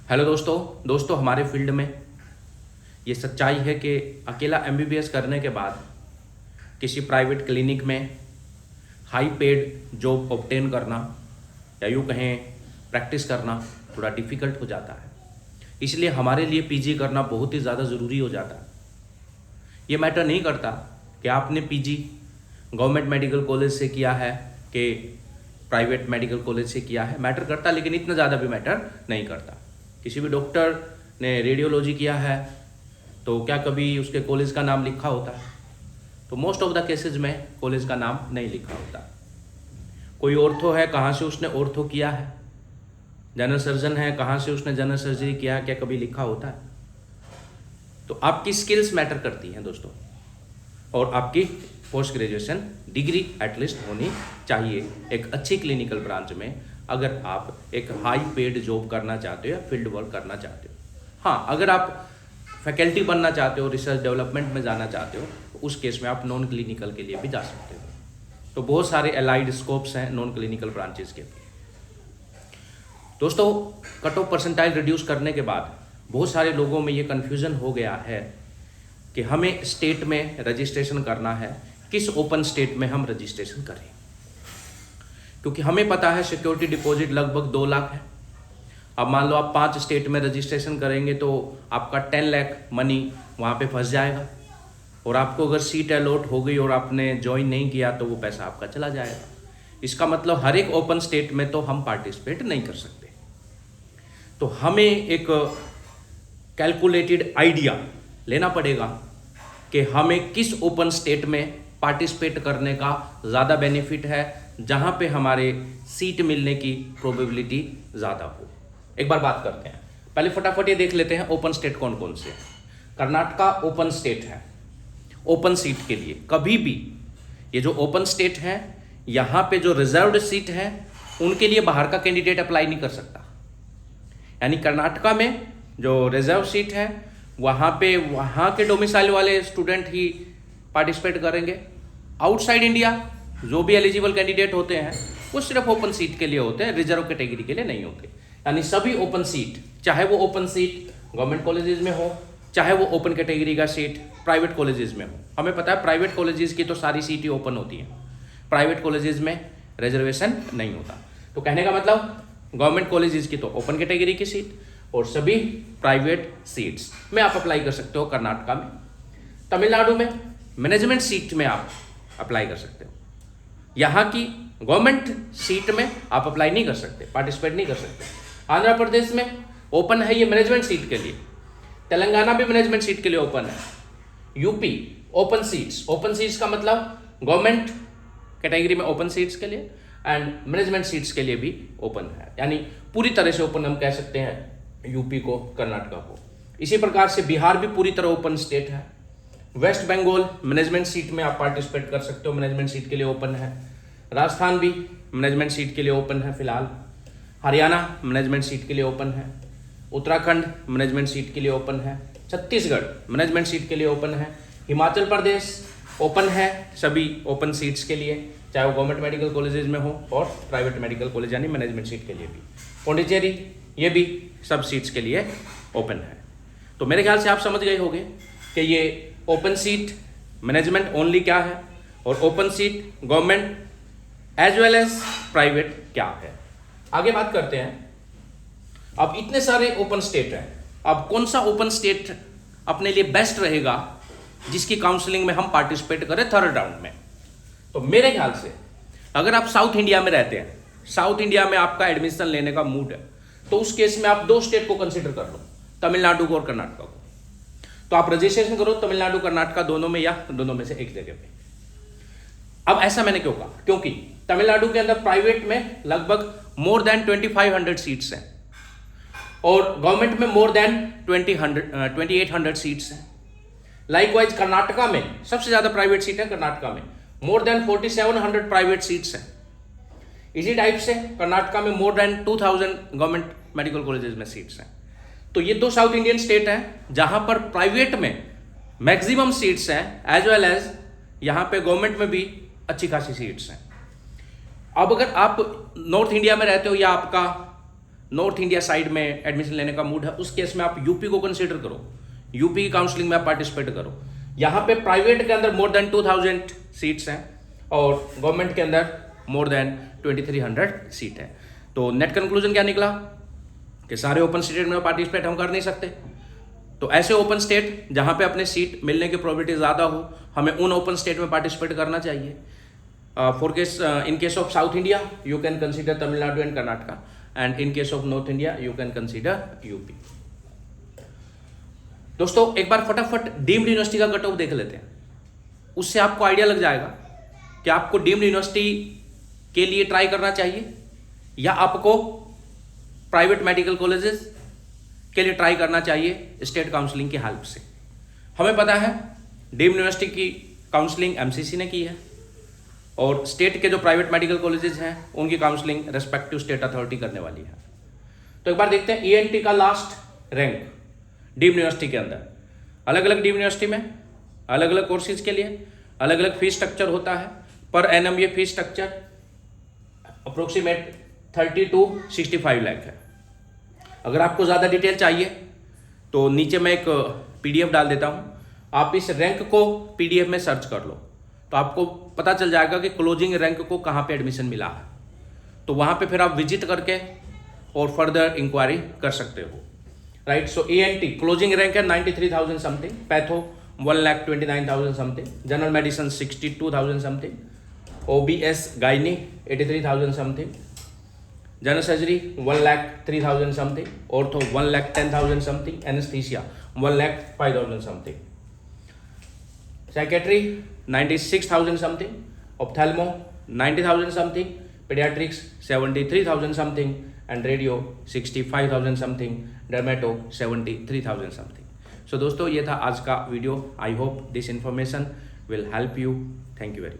Hello दोस्तों हमारे field में ये सच्चाई है कि अकेला एमबीबीएस करने के बाद किसी प्राइवेट क्लिनिक में हाई पेड जॉब ऑब्टेन करना या यूँ कहें प्रैक्टिस करना थोड़ा डिफ़िकल्ट हो जाता है। इसलिए हमारे लिए पीजी करना बहुत ही ज़्यादा ज़रूरी हो जाता है। ये मैटर नहीं करता कि आपने पीजी गवर्नमेंट मेडिकल कॉलेज से किया है कि प्राइवेट मेडिकल कॉलेज से किया है, मैटर करता, लेकिन इतना ज़्यादा भी मैटर नहीं करता। किसी भी डॉक्टर ने रेडियोलॉजी किया है तो क्या कभी उसके कॉलेज का नाम लिखा होता है? तो मोस्ट ऑफ द केसेस में कॉलेज का नाम नहीं लिखा होता। कोई ऑर्थो है, कहाँ से उसने ऑर्थो किया है? जनरल सर्जन है, कहाँ से उसने जनरल सर्जरी किया है, क्या कभी लिखा होता है? तो आपकी स्किल्स मैटर करती हैं दोस्तों, और आपकी पोस्ट ग्रेजुएशन डिग्री एटलीस्ट होनी चाहिए एक अच्छी क्लिनिकल ब्रांच में, अगर आप एक हाई पेड जॉब करना चाहते हो या फील्ड वर्क करना चाहते हो। हाँ, अगर आप फैकल्टी बनना चाहते हो, रिसर्च डेवलपमेंट में जाना चाहते हो, तो उस केस में आप नॉन क्लिनिकल के लिए भी जा सकते हो। तो बहुत सारे एलाइड स्कोप्स हैं नॉन क्लिनिकल ब्रांचेस के। दोस्तों, कट ऑफ परसेंटाइल रिड्यूस करने के बाद बहुत सारे लोगों में ये कन्फ्यूज़न हो गया है कि हमें स्टेट में रजिस्ट्रेशन करना है, किस ओपन स्टेट में हम रजिस्ट्रेशन करें, क्योंकि हमें पता है सिक्योरिटी डिपॉजिट लगभग 2 लाख है। अब मान लो आप 5 स्टेट में रजिस्ट्रेशन करेंगे तो आपका 10 लाख मनी वहाँ पे फंस जाएगा, और आपको अगर सीट अलॉट हो गई और आपने ज्वाइन नहीं किया तो वो पैसा आपका चला जाएगा। इसका मतलब हर एक ओपन स्टेट में तो हम पार्टिसिपेट नहीं कर सकते। तो हमें एक कैलकुलेटेड आइडिया लेना पड़ेगा कि हमें किस ओपन स्टेट में पार्टिसिपेट करने का ज़्यादा बेनिफिट है, जहाँ पे हमारे सीट मिलने की प्रोबेबिलिटी ज़्यादा हो। एक बार बात करते हैं, पहले फटाफट ये देख लेते हैं ओपन स्टेट कौन कौन से हैं। कर्नाटका ओपन स्टेट है ओपन सीट के लिए। कभी भी ये जो ओपन स्टेट है, यहाँ पे जो रिजर्व्ड सीट है उनके लिए बाहर का कैंडिडेट अप्लाई नहीं कर सकता। यानी कर्नाटका में जो रिजर्व सीट है वहाँ पे वहाँ के डोमिसाइल वाले स्टूडेंट ही पार्टिसिपेट करेंगे। आउटसाइड इंडिया जो भी एलिजिबल कैंडिडेट होते हैं वो सिर्फ ओपन सीट के लिए होते हैं, रिजर्व कैटेगरी के लिए नहीं होते। यानी सभी ओपन सीट, चाहे वो ओपन सीट गवर्नमेंट कॉलेजेस में हो, चाहे वो ओपन कैटेगरी का सीट प्राइवेट कॉलेजेस में हो। हमें पता है प्राइवेट कॉलेजेस की तो सारी सीट ही ओपन होती हैं, प्राइवेट कॉलेजेस में रिजर्वेशन नहीं होता। तो कहने का मतलब गवर्नमेंट कॉलेजेस की तो ओपन कैटेगरी की सीट और सभी प्राइवेट सीट्स में आप अप्लाई कर सकते हो। कर्नाटका में, तमिलनाडु में मैनेजमेंट सीट में आप अप्लाई कर सकते हो। यहाँ की गवर्नमेंट सीट में आप अप्लाई नहीं कर सकते, पार्टिसिपेट नहीं कर सकते। आंध्र प्रदेश में ओपन है ये मैनेजमेंट सीट के लिए, तेलंगाना भी मैनेजमेंट सीट के लिए ओपन है, यूपी ओपन सीट्स का मतलब गवर्नमेंट कैटेगरी में ओपन सीट्स के लिए एंड मैनेजमेंट सीट्स के लिए भी ओपन है। यानी पूरी तरह से ओपन हम कह सकते हैं यूपी को, कर्नाटका को। इसी प्रकार से बिहार भी पूरी तरह ओपन स्टेट है। वेस्ट बंगाल मैनेजमेंट सीट में आप पार्टिसिपेट कर सकते हो, मैनेजमेंट सीट के लिए ओपन है। राजस्थान भी मैनेजमेंट सीट के लिए ओपन है फिलहाल। हरियाणा मैनेजमेंट सीट के लिए ओपन है। उत्तराखंड मैनेजमेंट सीट के लिए ओपन है। छत्तीसगढ़ मैनेजमेंट सीट के लिए ओपन है। हिमाचल प्रदेश ओपन है सभी ओपन सीट्स के लिए, चाहे वो गवर्नमेंट मेडिकल कॉलेजेस में हो और प्राइवेट मेडिकल कॉलेज यानी मैनेजमेंट सीट के लिए भी। पौंडीचेरी ये भी सब सीट्स के लिए ओपन है। तो मेरे ख्याल से आप समझ गए होंगे कि ये ओपन सीट मैनेजमेंट ओनली क्या है और open seat government as well as private क्या है। आगे बात करते हैं। अब इतने सारे ओपन स्टेट हैं, अब कौन सा ओपन स्टेट अपने लिए बेस्ट रहेगा जिसकी काउंसलिंग में हम पार्टिसिपेट करें थर्ड राउंड में? तो मेरे ख्याल से अगर आप साउथ इंडिया में रहते हैं, साउथ इंडिया में आपका एडमिशन लेने का मूड है, तो उस केस में आप 2 स्टेट को कंसिडर कर लो, तमिलनाडु को और कर्नाटका को। तो आप रजिस्ट्रेशन करो तमिलनाडु कर्नाटका दोनों में, या दोनों में से एक जगह पे। अब ऐसा मैंने क्यों कहा? क्योंकि तमिलनाडु के अंदर प्राइवेट में लगभग मोर देन 2500 सीट्स हैं और गवर्नमेंट में मोर देन 2800 सीट्स हैं। लाइकवाइज कर्नाटका में सबसे ज्यादा प्राइवेट सीट है, कर्नाटका में मोर देन 4700 प्राइवेट सीट्स हैं। इसी टाइप से कर्नाटका में more than 2000 government medical colleges में सीट्स हैं। तो ये 2 साउथ इंडियन स्टेट हैं जहां पर प्राइवेट में मैक्सिमम सीट्स हैं, एज वेल एज यहां पे गवर्नमेंट में भी अच्छी खासी सीट्स हैं। अब अगर आप नॉर्थ इंडिया में रहते हो या आपका नॉर्थ इंडिया साइड में एडमिशन लेने का मूड है, उस केस में आप यूपी को कंसिडर करो, यूपी की काउंसलिंग में आप पार्टिसिपेट करो। यहाँ पे प्राइवेट के अंदर मोर देन 2000 सीट्स हैं और गवर्नमेंट के अंदर मोर देन 2300 सीट है। तो नेट कंक्लूजन क्या निकला कि सारे ओपन स्टेट में पार्टिसिपेट हम कर नहीं सकते। तो ऐसे ओपन स्टेट जहाँ पे अपने सीट मिलने की प्रोबेबिलिटी ज़्यादा हो, हमें उन ओपन स्टेट में पार्टिसिपेट करना चाहिए। in case of South India, you can consider Tamil Nadu and Karnataka, and in case of North India, you can consider UP. दोस्तों एक बार फटाफट डीम्ड यूनिवर्सिटी का कट ऑफ देख लेते हैं, उससे आपको आइडिया लग जाएगा कि आपको डीम्ड यूनिवर्सिटी के लिए ट्राई करना चाहिए या आपको प्राइवेट मेडिकल कॉलेजेस के लिए ट्राई करना चाहिए स्टेट काउंसलिंग की हेल्प से। हमें पता है डीम्ड यूनिवर्सिटी की काउंसलिंग एमसीसी ने की है और स्टेट के जो प्राइवेट मेडिकल कॉलेजेस हैं उनकी काउंसलिंग रेस्पेक्टिव स्टेट अथॉरिटी करने वाली है। तो एक बार देखते हैं ईएनटी का लास्ट रैंक डीम्ड यूनिवर्सिटी के अंदर। अलग अलग डीम्ड यूनिवर्सिटी में अलग अलग कोर्सेज के लिए अलग अलग फीस स्ट्रक्चर होता है। पर एनम ये fees structure approximate 30 to 65 lakh है। अगर आपको ज़्यादा डिटेल चाहिए तो नीचे मैं एक पीडीएफ डाल देता हूँ, आप इस रैंक को पीडीएफ में सर्च कर लो तो आपको पता चल जाएगा कि क्लोजिंग रैंक को कहाँ पे एडमिशन मिला है। तो वहाँ पे फिर आप विजिट करके और फर्दर इंक्वायरी कर सकते हो, right. So ENT closing rank है 93,000 something, patho 1,29,000 something, general medicine 62,000 something, OBS gynae 83,000 something, general surgery 1,03,000 something, ortho 1,10,000 something, anaesthesia 1,05,000 something, psychiatry 96,000 something, ophthalmo 90,000 something, paediatrics 73,000 something and radio 65,000 something, dermato 73,000 something. So दोस्तों ये था आज का video. I hope this information will help you. Thank you very much.